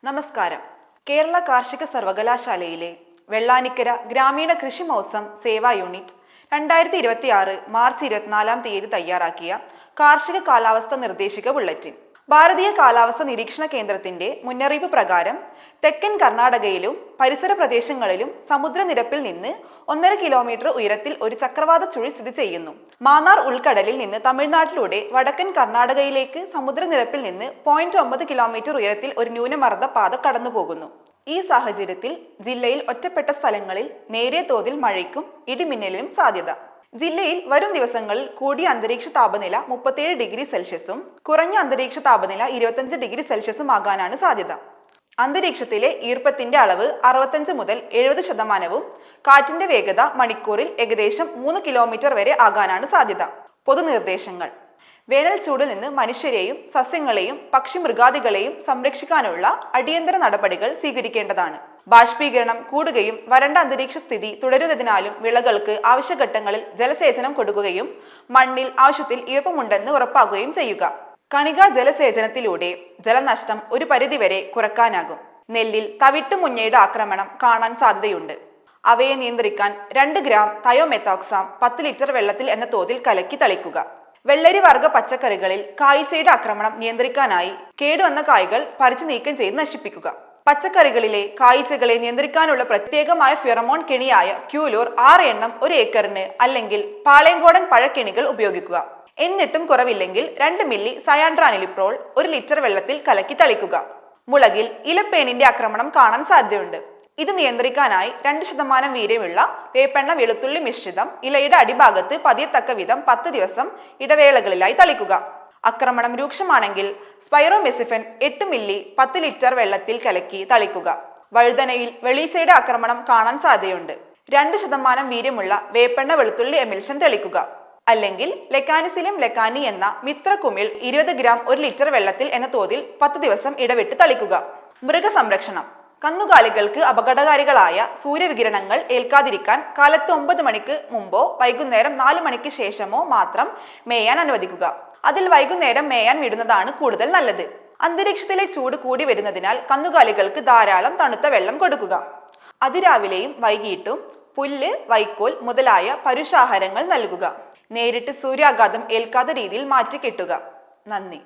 നമസ്കാരം. കേരള കാർഷിക സർവകലാശാലയിലെ വെള്ളാനിക്കര ഗ്രാമീണ കൃഷി മൗസം സേവാ യൂണിറ്റ് 2026 മാർച്ച് 24 തയ്യാറാക്കിയ കാർഷിക കാലാവസ്ഥ നിർദ്ദേശിക ബുള്ളറ്റിൻ. ഭാരതീയ കാലാവസ്ഥ നിരീക്ഷണ കേന്ദ്രത്തിന്റെ മുന്നറിയിപ്പ് പ്രകാരം തെക്കൻ കർണാടകയിലും പരിസര പ്രദേശങ്ങളിലും സമുദ്രനിരപ്പിൽ നിന്ന് 1.5 കിലോമീറ്റർ ഉയരത്തിൽ ഒരു ചക്രവാത ചുഴി സ്ഥിതി ചെയ്യുന്നു. മാന്നാർ ഉൾക്കടലിൽ നിന്ന് തമിഴ്നാട്ടിലൂടെ വടക്കൻ കർണാടകയിലേക്ക് സമുദ്രനിരപ്പിൽ നിന്ന് 0.9 കിലോമീറ്റർ ഉയരത്തിൽ ഒരു ന്യൂനമർദ്ദ പാത കടന്നുപോകുന്നു. ഈ സാഹചര്യത്തിൽ ജില്ലയിൽ ഒറ്റപ്പെട്ട സ്ഥലങ്ങളിൽ നേരിയ തോതിൽ മഴയ്ക്കും ഇടിമിന്നലിനും സാധ്യത. ജില്ലയിൽ വരും ദിവസങ്ങളിൽ കൂടിയ അന്തരീക്ഷ താപനില 37 ഡിഗ്രി സെൽഷ്യസും കുറഞ്ഞ അന്തരീക്ഷ താപനില 25 ഡിഗ്രി സെൽഷ്യസും ആകാനാണ് സാധ്യത. അന്തരീക്ഷത്തിലെ ഈർപ്പത്തിന്റെ അളവ് 65 മുതൽ 70%, കാറ്റിന്റെ വേഗത മണിക്കൂറിൽ ഏകദേശം 3 കിലോമീറ്റർ വരെ ആകാനാണ് സാധ്യത. പൊതുനിർദ്ദേശങ്ങൾ: വേനൽ ചൂടിൽ നിന്ന് മനുഷ്യരെയും സസ്യങ്ങളെയും പക്ഷിമൃഗാദികളെയും സംരക്ഷിക്കാനുള്ള അടിയന്തര നടപടികൾ സ്വീകരിക്കേണ്ടതാണ്. ബാഷ്പീകരണം കൂടുകയും വരണ്ട അന്തരീക്ഷ സ്ഥിതി തുടരുന്നതിനാലും വിളകൾക്ക് ആവശ്യഘട്ടങ്ങളിൽ ജലസേചനം കൊടുക്കുകയും മണ്ണിൽ ആവശ്യത്തിൽ ഈർപ്പമുണ്ടെന്ന് ഉറപ്പാക്കുകയും ചെയ്യുക. കണികാ ജലസേചനത്തിലൂടെ ജലനഷ്ടം ഒരു പരിധിവരെ കുറക്കാനാകും. നെല്ലിൽ തവിട്ടുമുഞ്ഞയുടെ ആക്രമണം കാണാൻ സാധ്യതയുണ്ട്. അവയെ നിയന്ത്രിക്കാൻ 2 ഗ്രാം തയോമെത്തോക്സാം 10 ലിറ്റർ വെള്ളത്തിൽ എന്ന തോതിൽ കലക്കി തളിക്കുക. വെള്ളരി വർഗ പച്ചക്കറികളിൽ കായ്ച്ചയുടെ ആക്രമണം നിയന്ത്രിക്കാനായി കേടുവന്ന കായ്കൾ പറിച്ചു നീക്കം ചെയ്ത് നശിപ്പിക്കുക. പച്ചക്കറികളിലെ കായ്ച്ചകളെ നിയന്ത്രിക്കാനുള്ള പ്രത്യേകമായ ഫിറമോൺ കെണിയായ ക്യൂലൂർ 6 എണ്ണം 1 ഏക്കറിന് അല്ലെങ്കിൽ പാളയംകോടൻ പഴക്കെണികൾ ഉപയോഗിക്കുക. എന്നിട്ടും കുറവില്ലെങ്കിൽ 2 മില്ലി സയാൻഡ്രാനിലിപ്രോൾ 1 ലിറ്റർ വെള്ളത്തിൽ കലക്കി തളിക്കുക. മുളകിൽ ഇലപ്പേനിന്റെ ആക്രമണം കാണാൻ സാധ്യതയുണ്ട്. ഇത് നിയന്ത്രിക്കാനായി 2% വീര്യമുള്ള വേപ്പെണ്ണ വെളുത്തുള്ളി മിശ്രിതം ഇലയുടെ അടിഭാഗത്ത് പതിയത്തക്ക വിധം 10 ദിവസം ഇടവേളകളിലായി തളിക്കുക. ആക്രമണം രൂക്ഷമാണെങ്കിൽ സ്പൈറോമെസിഫൻ 8 മില്ലി 10 ലിറ്റർ വെള്ളത്തിൽ കലക്കി തളിക്കുക. വഴുതനയിൽ വെളീച്ചയുടെ ആക്രമണം കാണാൻ സാധ്യതയുണ്ട്. 2% വീര്യമുള്ള വേപ്പെണ്ണ വെളുത്തുള്ളി എമിൽഷൻ തളിക്കുക. അല്ലെങ്കിൽ ലെക്കാനിസിലിയം ലെക്കാനി എന്ന മിത്രകുമിൾ 20 ഗ്രാം 1 ലിറ്റർ വെള്ളത്തിൽ എന്ന തോതിൽ 10 ദിവസം ഇടവിട്ട് തളിക്കുക. മൃഗസംരക്ഷണം: കന്നുകാലികൾക്ക് അപകടകാരികളായ സൂര്യവികിരണങ്ങൾ ഏൽക്കാതിരിക്കാൻ കാലത്ത് 9 മണിക്ക് മുമ്പോ വൈകുന്നേരം 4 മണിക്ക് ശേഷമോ മാത്രം മേയാൻ അനുവദിക്കുക. അതിൽ വൈകുന്നേരം മേയാൻ വിടുന്നതാണ് കൂടുതൽ നല്ലത്. അന്തരീക്ഷത്തിലെ ചൂട് കൂടി വരുന്നതിനാൽ കന്നുകാലികൾക്ക് ധാരാളം തണുത്ത വെള്ളം കൊടുക്കുക. അതിരാവിലെയും വൈകിട്ടും പുല്ല്, വൈക്കോൽ മുതലായ പരുഷാഹാരങ്ങൾ നൽകുക. നേരിട്ട് സൂര്യാഘാതം ഏൽക്കാത്ത രീതിയിൽ മാറ്റി കെട്ടുക. നന്ദി.